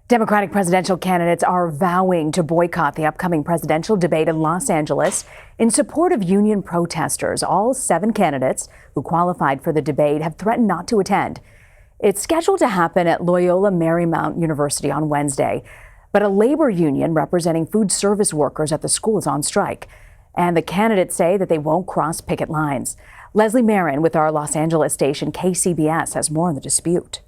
Democratic presidential candidates are vowing to boycott the upcoming presidential debate in Los Angeles in support of union protesters. All 7 candidates who qualified for the debate have threatened not to attend. It's scheduled to happen at Loyola Marymount University on Wednesday, but a labor union representing food service workers at the school is on strike, and the candidates say that they won't cross picket lines. Leslie Marin with our Los Angeles station KCBS has more on the dispute.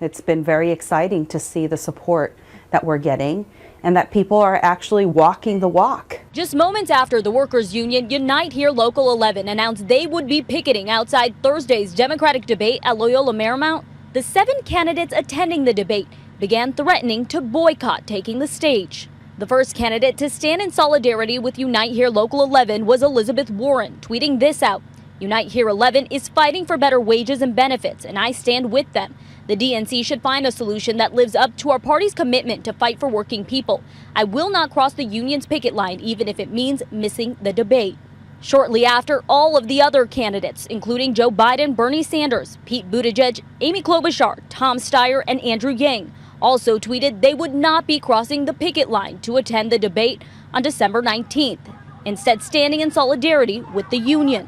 It's been very exciting to see the support that we're getting and that people are actually walking the walk. Just moments after the workers' union Unite Here Local 11 announced they would be picketing outside Thursday's Democratic debate at Loyola Marymount, the 7 candidates attending the debate began threatening to boycott taking the stage. The first candidate to stand in solidarity with Unite Here Local 11 was Elizabeth Warren, tweeting this out: "Unite Here 11 is fighting for better wages and benefits, and I stand with them. The DNC should find a solution that lives up to our party's commitment to fight for working people. I will not cross the union's picket line, even if it means missing the debate." Shortly after, all of the other candidates, including Joe Biden, Bernie Sanders, Pete Buttigieg, Amy Klobuchar, Tom Steyer, and Andrew Yang, also tweeted they would not be crossing the picket line to attend the debate on December 19th, instead standing in solidarity with the union.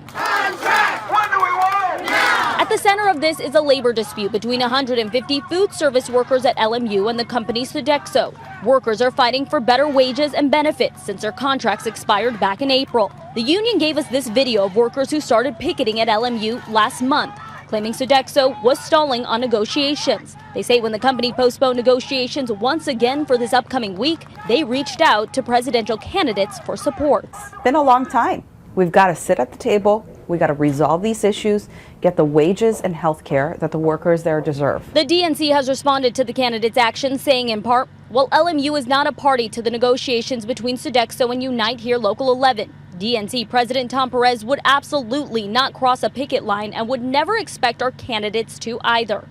At the center of this is a labor dispute between 150 food service workers at LMU and the company Sodexo. Workers are fighting for better wages and benefits since their contracts expired back in April. The union gave us this video of workers who started picketing at LMU last month, claiming Sodexo was stalling on negotiations. They say when the company postponed negotiations once again for this upcoming week, they reached out to presidential candidates for support. It's been a long time. We've got to sit at the table. We got to resolve these issues, get the wages and health care that the workers there deserve. The DNC has responded to the candidates' actions, saying in part, while LMU is not a party to the negotiations between Sodexo and Unite Here Local 11, DNC President Tom Perez would absolutely not cross a picket line and would never expect our candidates to either.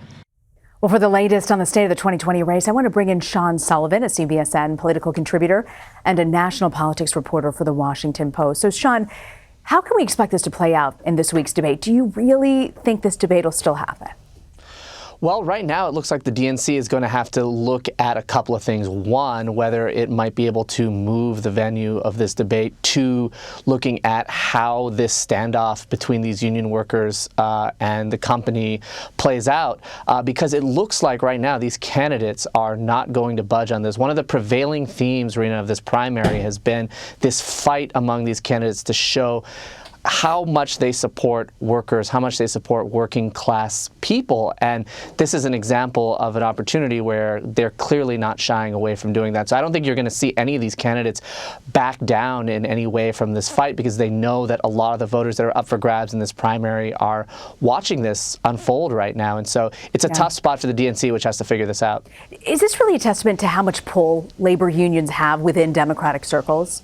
Well, for the latest on the state of the 2020 race, I want to bring in Sean Sullivan, a CBSN political contributor and a national politics reporter for the Washington Post. So, Sean, how can we expect this to play out in this week's debate? Do you really think this debate will still happen? Well, right now it looks like the DNC is going to have to look at a couple of things. One, whether it might be able to move the venue of this debate. 2, looking at how this standoff between these union workers and the company plays out, because it looks like right now these candidates are not going to budge on this. One of the prevailing themes, Rena, of this primary has been this fight among these candidates to show how much they support workers, how much they support working class people. And this is an example of an opportunity where they're clearly not shying away from doing that. So I don't think you're going to see any of these candidates back down in any way from this fight, because they know that a lot of the voters that are up for grabs in this primary are watching this unfold right now. And so it's a tough spot for the DNC, which has to figure this out. Is this really a testament to how much pull labor unions have within Democratic circles?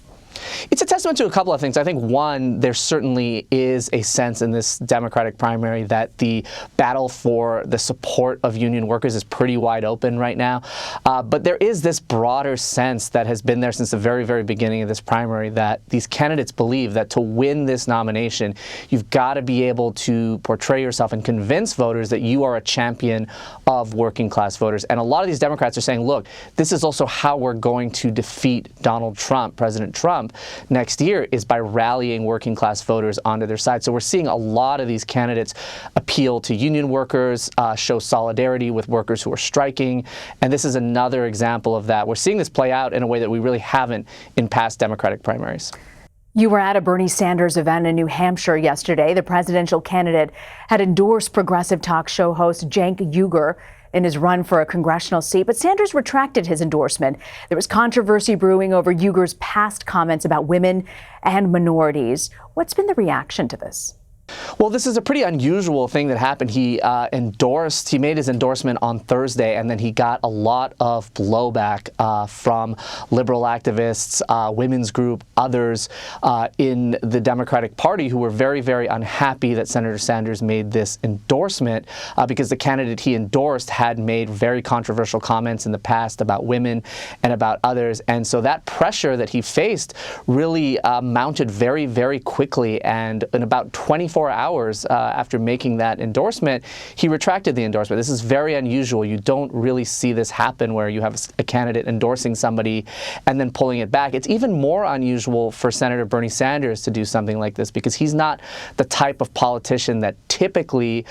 It's a testament to a couple of things. I think, one, there certainly is a sense in this Democratic primary that the battle for the support of union workers is pretty wide open right now. But there is this broader sense that has been there since the very, very beginning of this primary that these candidates believe that to win this nomination, you've got to be able to portray yourself and convince voters that you are a champion of working class voters. And a lot of these Democrats are saying, look, this is also how we're going to defeat Donald Trump, President Trump, next year, is by rallying working class voters onto their side. So we're seeing a lot of these candidates appeal to union workers, show solidarity with workers who are striking. And this is another example of that. We're seeing this play out in a way that we really haven't in past Democratic primaries. You were at a Bernie Sanders event in New Hampshire yesterday. The presidential candidate had endorsed progressive talk show host Cenk UYGUR in his run for a congressional seat, but Sanders retracted his endorsement. There was controversy brewing over UYGUR's past comments about women and minorities. What's been the reaction to this? Well, this is a pretty unusual thing that happened. He made his endorsement on Thursday, and then he got a lot of blowback from liberal activists, women's group, others in the Democratic Party who were very, very unhappy that Senator Sanders made this endorsement because the candidate he endorsed had made very controversial comments in the past about women and about others. And so that pressure that he faced really mounted very, very quickly. And in about 24 hours after making that endorsement, he retracted the endorsement. This is very unusual. You don't really see this happen where you have a candidate endorsing somebody and then pulling it back. It's even more unusual for Senator Bernie Sanders to do something like this because he's not the type of politician that typically,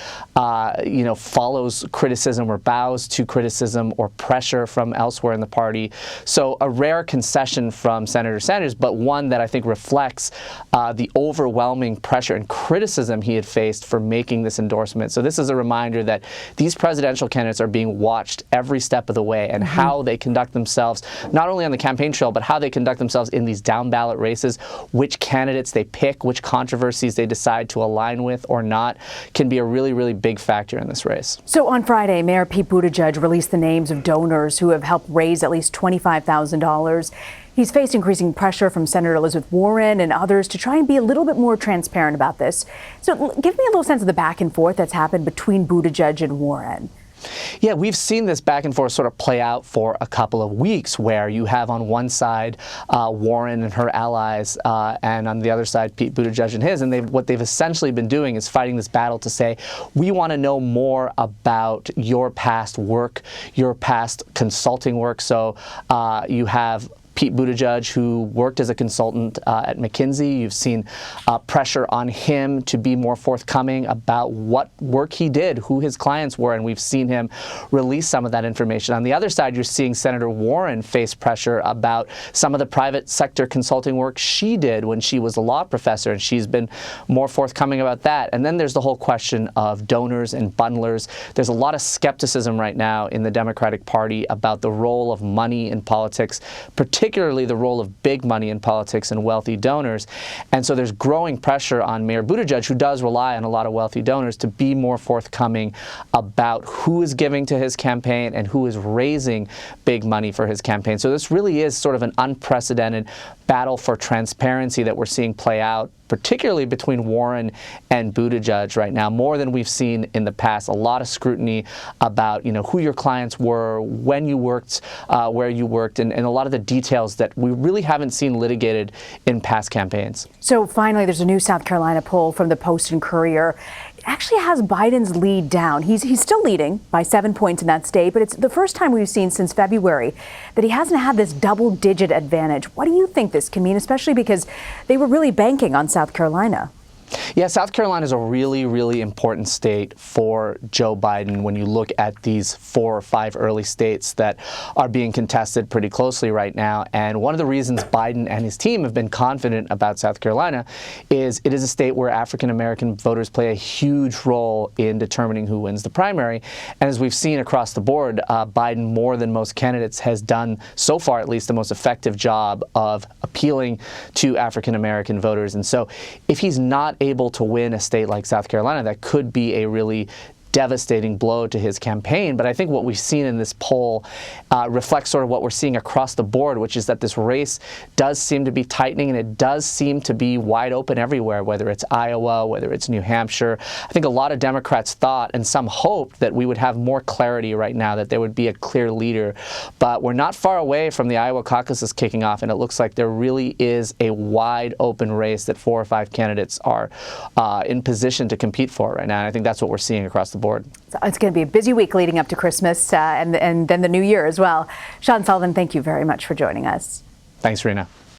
follows criticism or bows to criticism or pressure from elsewhere in the party. So a rare concession from Senator Sanders, but one that I think reflects the overwhelming pressure and criticism he had faced for making this endorsement. So this is a reminder that these presidential candidates are being watched every step of the way, and how they conduct themselves, not only on the campaign trail, but how they conduct themselves in these down ballot races, which candidates they pick, which controversies they decide to align with or not, can be a really, really big factor in this race. So on Friday, Mayor Pete Buttigieg released the names of donors who have helped raise at least $25,000. He's faced increasing pressure from Senator Elizabeth Warren and others to try and be a little bit more transparent about this. So give me a little sense of the back and forth that's happened between Buttigieg and Warren. Yeah, we've seen this back and forth sort of play out for a couple of weeks, where you have on one side Warren and her allies, and on the other side Pete Buttigieg and his, and what they've essentially been doing is fighting this battle to say, we want to know more about your past work, your past consulting work. So you have Pete Buttigieg, who worked as a consultant at McKinsey. You've seen pressure on him to be more forthcoming about what work he did, who his clients were, and we've seen him release some of that information. On the other side, you're seeing Senator Warren face pressure about some of the private sector consulting work she did when she was a law professor, and she's been more forthcoming about that. And then there's the whole question of donors and bundlers. There's a lot of skepticism right now in the Democratic Party about the role of money in politics, particularly the role of big money in politics and wealthy donors. And so there's growing pressure on Mayor Buttigieg, who does rely on a lot of wealthy donors, to be more forthcoming about who is giving to his campaign and who is raising big money for his campaign. So this really is sort of an unprecedented battle for transparency that we're seeing play out, particularly between Warren and Buttigieg right now, more than we've seen in the past. A lot of scrutiny about, who your clients were, when you worked, where you worked, and a lot of the details that we really haven't seen litigated in past campaigns. So finally, there's a new South Carolina poll from the Post and Courier. It actually has Biden's lead down. He's still leading by 7 points in that state, but it's the first time we've seen since February that he hasn't had this double-digit advantage. What do you think this can mean, especially because they were really banking on South Carolina? Yeah, South Carolina is a really, really important state for Joe Biden when you look at these 4 or 5 early states that are being contested pretty closely right now. And one of the reasons Biden and his team have been confident about South Carolina is it is a state where African-American voters play a huge role in determining who wins the primary. And as we've seen across the board, Biden, more than most candidates, has done, so far at least, the most effective job of appealing to African-American voters. And so if he's not able to win a state like South Carolina, that could be a really devastating blow to his campaign. But I think what we've seen in this poll reflects sort of what we're seeing across the board, which is that this race does seem to be tightening, and it does seem to be wide open everywhere, whether it's Iowa, whether it's New Hampshire. I think a lot of Democrats thought, and some hoped, that we would have more clarity right now, that there would be a clear leader. But we're not far away from the Iowa caucuses kicking off, and it looks like there really is a wide open race that 4 or 5 candidates are in position to compete for right now. And I think that's what we're seeing across the board. So it's going to be a busy week leading up to Christmas and then the new year as well. Sean Sullivan, thank you very much for joining us. Thanks, Rena.